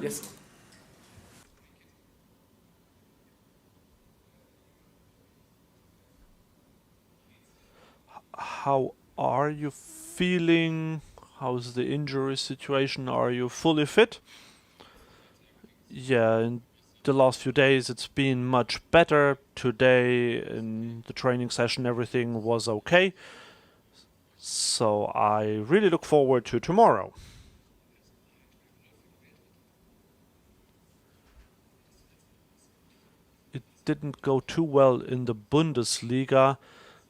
Yes. How are you feeling? How's the injury situation? Are you fully fit? Yeah, in the last few days it's been much better. Today in the training session everything was okay. So I really look forward to tomorrow. It didn't go too well in the Bundesliga.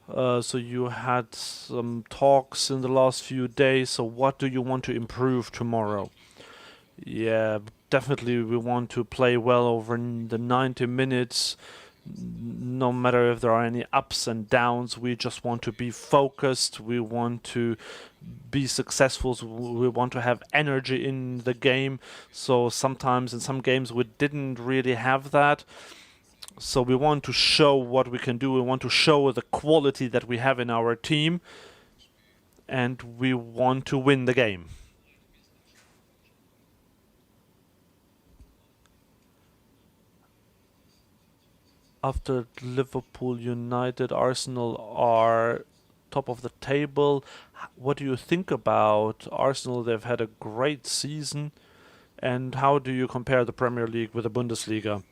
So you had some talks in the last few days. So what do you want to improve tomorrow? Yeah, definitely we want to play well over the 90 minutes. No matter if there are any ups and downs, we just want to be focused. We want to be successful. So we want to have energy in the game. So sometimes in some games we didn't really have that. So we want to show what we can do. We want to show the quality that we have in our team. And we want to win the game. After Liverpool, United, Arsenal are top of the table. What do you think about Arsenal? They've had a great season. And how do you compare the Premier League with the Bundesliga?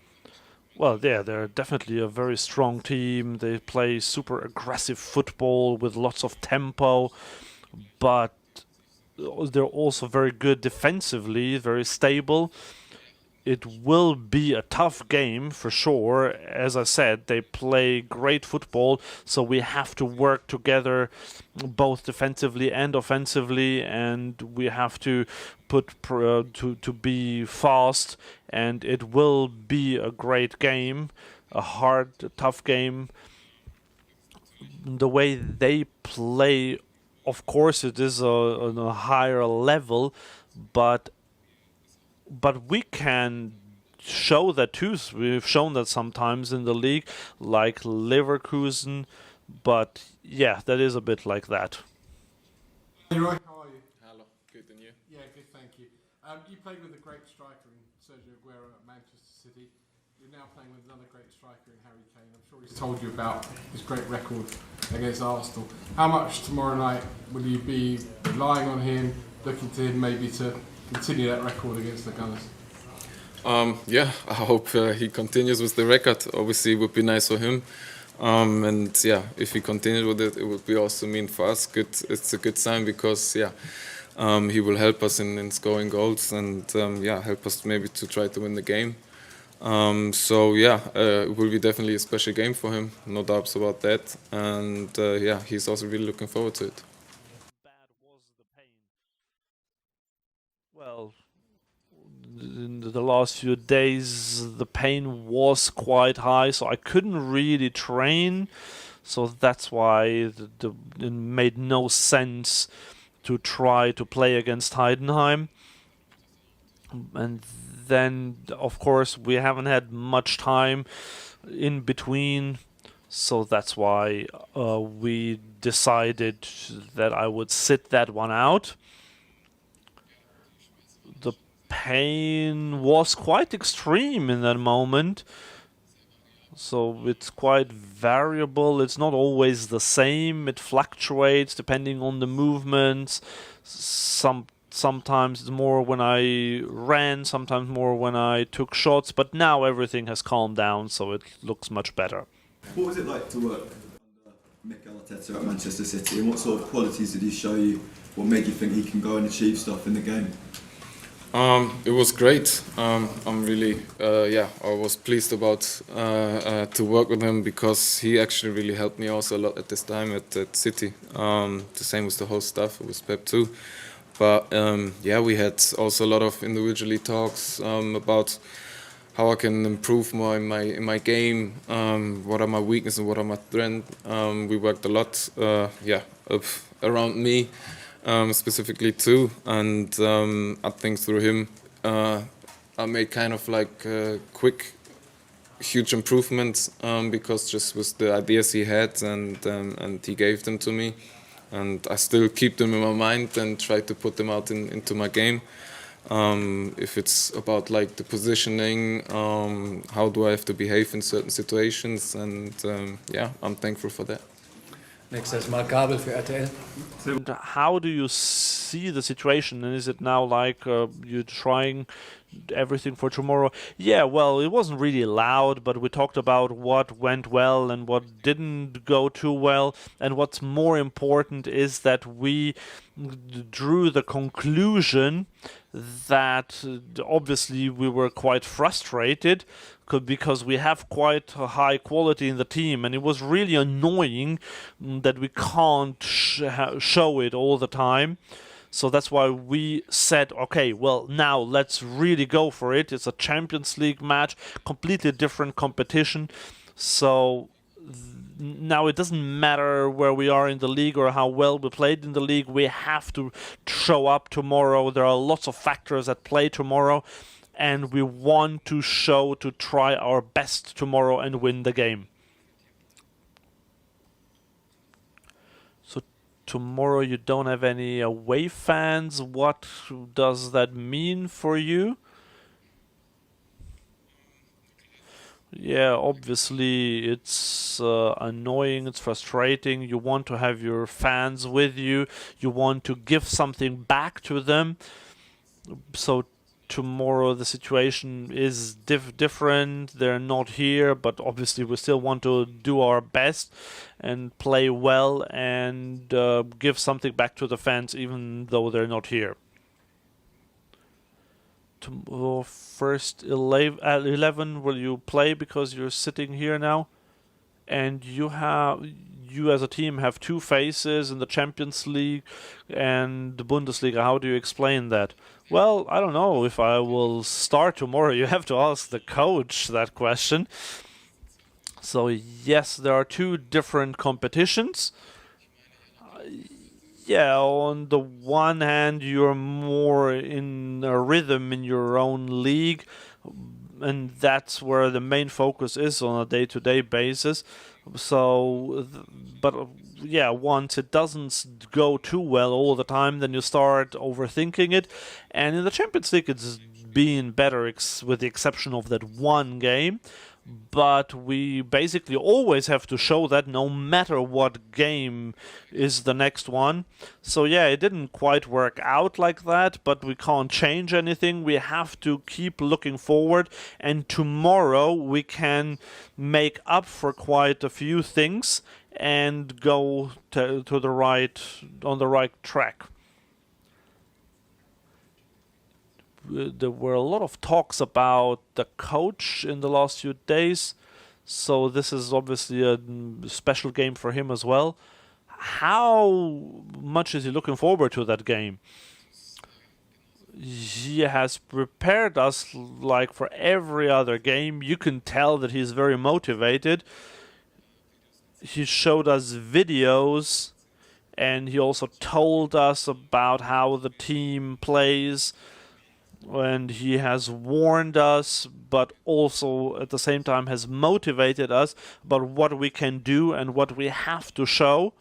Well, yeah, they're definitely a very strong team. They play super aggressive football with lots of tempo, but they're also very good defensively, very stable. It will be a tough game for sure. As I said, they play great football, so we have to work together both defensively and offensively, and we have to to be fast, and it will be a great game, a hard, tough game. The way they play, of course, it is on a higher level, but we can show that too. We've shown that sometimes in the league, like Leverkusen, but yeah, that is a bit like that. Leroy, how are you? Hello, good, and you? Yeah, good, thank you. You played with a great striker in Sergio Aguero at Manchester City. You're now playing with another great striker in Harry Kane. I'm sure he's told you about his great record against Arsenal. How much tomorrow night will you be relying on him, looking to him maybe to continue that record against the Gunners? Yeah, I hope he continues with the record. Obviously, it would be nice for him. And yeah, if he continues with it, it would be also mean for us. Good, it's a good sign because he will help us in scoring goals and yeah, help us maybe to try to win the game. So yeah, it will be definitely a special game for him, no doubts about that. And yeah, he's also really looking forward to it. Bad was the pain? Well, in the last few days, the pain was quite high, so I couldn't really train. So that's why it made no sense to try to play against Heidenheim. And then, of course, we haven't had much time in between. So that's why we decided that I would sit that one out. The pain was quite extreme in that moment. So it's quite variable. It's not always the same. It fluctuates depending on the movements. Sometimes it's more when I ran, sometimes more when I took shots. But now everything has calmed down, so it looks much better. What was it like to work under Mikel Arteta at Manchester City, and what sort of qualities did he show you? What made you think he can go and achieve stuff in the game? It was great. I'm really, I was pleased about to work with him because he actually really helped me also a lot at this time at City. The same with the whole staff, with Pep too. But yeah, we had also a lot of individually talks about how I can improve more in my game. What are my weaknesses and what are my strengths? We worked a lot, around me. Specifically too, and I think through him I made kind of like quick, huge improvements because just with the ideas he had and he gave them to me, and I still keep them in my mind and try to put them out into my game. If it's about like the positioning, how do I have to behave in certain situations, and yeah, I'm thankful for that. Nächstes Mal Gabel für RTL. And how do you see the situation? And is it now like you're trying everything for tomorrow? Yeah, well, it wasn't really loud, but we talked about what went well and what didn't go too well. And what's more important is that we drew the conclusion that obviously we were quite frustrated because we have quite a high quality in the team, and it was really annoying that we can't show it all the time. So that's why we said, okay, well, now let's really go for it. It's a Champions League match, completely different competition. So now it doesn't matter where we are in the league or how well we played in the league. We have to show up tomorrow. There are lots of factors at play tomorrow, and we want to try our best tomorrow and win the game. So tomorrow you don't have any away fans. What does that mean for you? Yeah, obviously it's annoying, it's frustrating. You want to have your fans with you. You want to give something back to them. So tomorrow the situation is different. They're not here, but obviously we still want to do our best and play well and give something back to the fans even though they're not here. First 11 will you play because you're sitting here now, and you as a team have two faces in the Champions League and the Bundesliga. How do you explain that? Well, I don't know if I will start tomorrow. You have to ask the coach that question. So yes, there are two different competitions. Yeah, on the one hand, you're more in a rhythm in your own league, and that's where the main focus is on a day-to-day basis. So, yeah, once it doesn't go too well all the time, then you start overthinking it. And in the Champions League, it's been better with the exception of that one game. But we basically always have to show that no matter what game is the next one. So yeah, it didn't quite work out like that, but we can't change anything. We have to keep looking forward, and tomorrow we can make up for quite a few things and go on the right track. There were a lot of talks about the coach in the last few days, so this is obviously a special game for him as well. How much is he looking forward to that game? He has prepared us like for every other game. You can tell that he's very motivated. He showed us videos, and he also told us about how the team plays. And he has warned us, but also at the same time has motivated us about what we can do and what we have to show.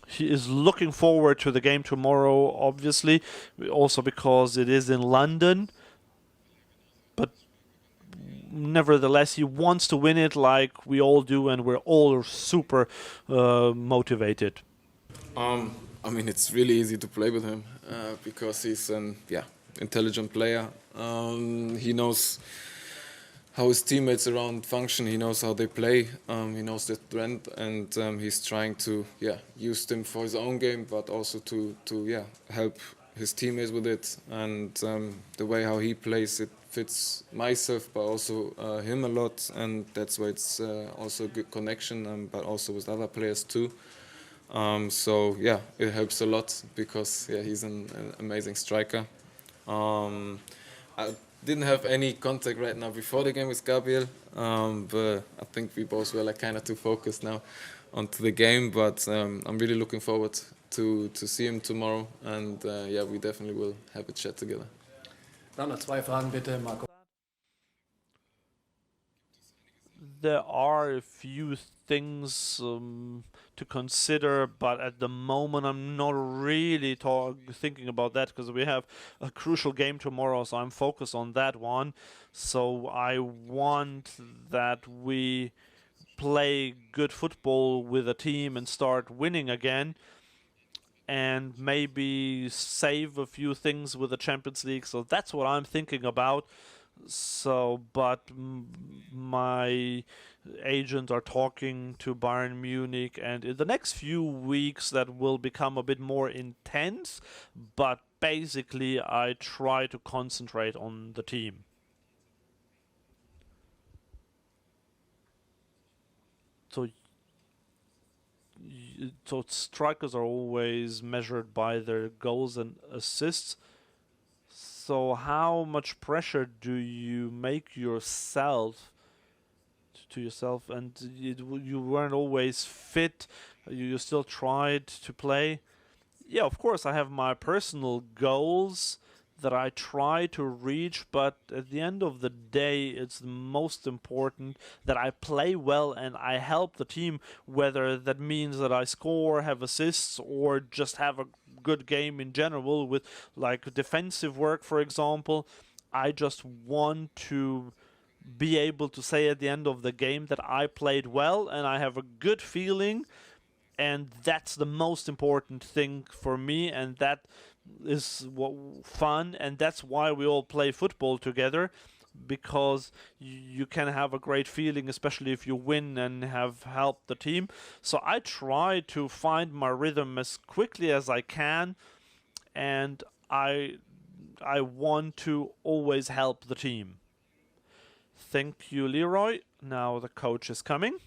He is looking forward to the game tomorrow, obviously, also because it is in London. But nevertheless, he wants to win it like we all do, and we're all super motivated. I mean, it's really easy to play with him because he's an intelligent player. He knows how his teammates around function. He knows how they play. He knows their strength, and he's trying to use them for his own game, but also to help his teammates with it. And the way how he plays, it fits myself, but also him a lot, and that's why it's also a good connection, but also with other players too. So yeah, it helps a lot because he's an amazing striker. I didn't have any contact right now before the game with Gabriel, but I think we both were like kind of too focused now onto the game. But I'm really looking forward to see him tomorrow, and we definitely will have a chat together. Dann noch zwei Fragen bitte, Marco. there are a few things to consider, but at the moment I'm not really thinking about that because we have a crucial game tomorrow, so I'm focused on that one. So I want that we play good football with a team and start winning again, and maybe save a few things with the Champions League. So that's what I'm thinking about. So, but my agent are talking to Bayern Munich, and in the next few weeks that will become a bit more intense, but basically I try to concentrate on the team. So strikers are always measured by their goals and assists. So how much pressure do you make yourself to yourself? And you weren't always fit. You still tried to play. Yeah, of course, I have my personal goals that I try to reach, but at the end of the day, it's the most important that I play well and I help the team, whether that means that I score, have assists, or just have a good game in general with like defensive work, for example. I just want to be able to say at the end of the game that I played well and I have a good feeling. And that's the most important thing for me, and that is what fun, and that's why we all play football together, because you can have a great feeling, especially if you win and have helped the team. So I try to find my rhythm as quickly as I can, and I want to always help the team. Thank you, Leroy. Now the coach is coming.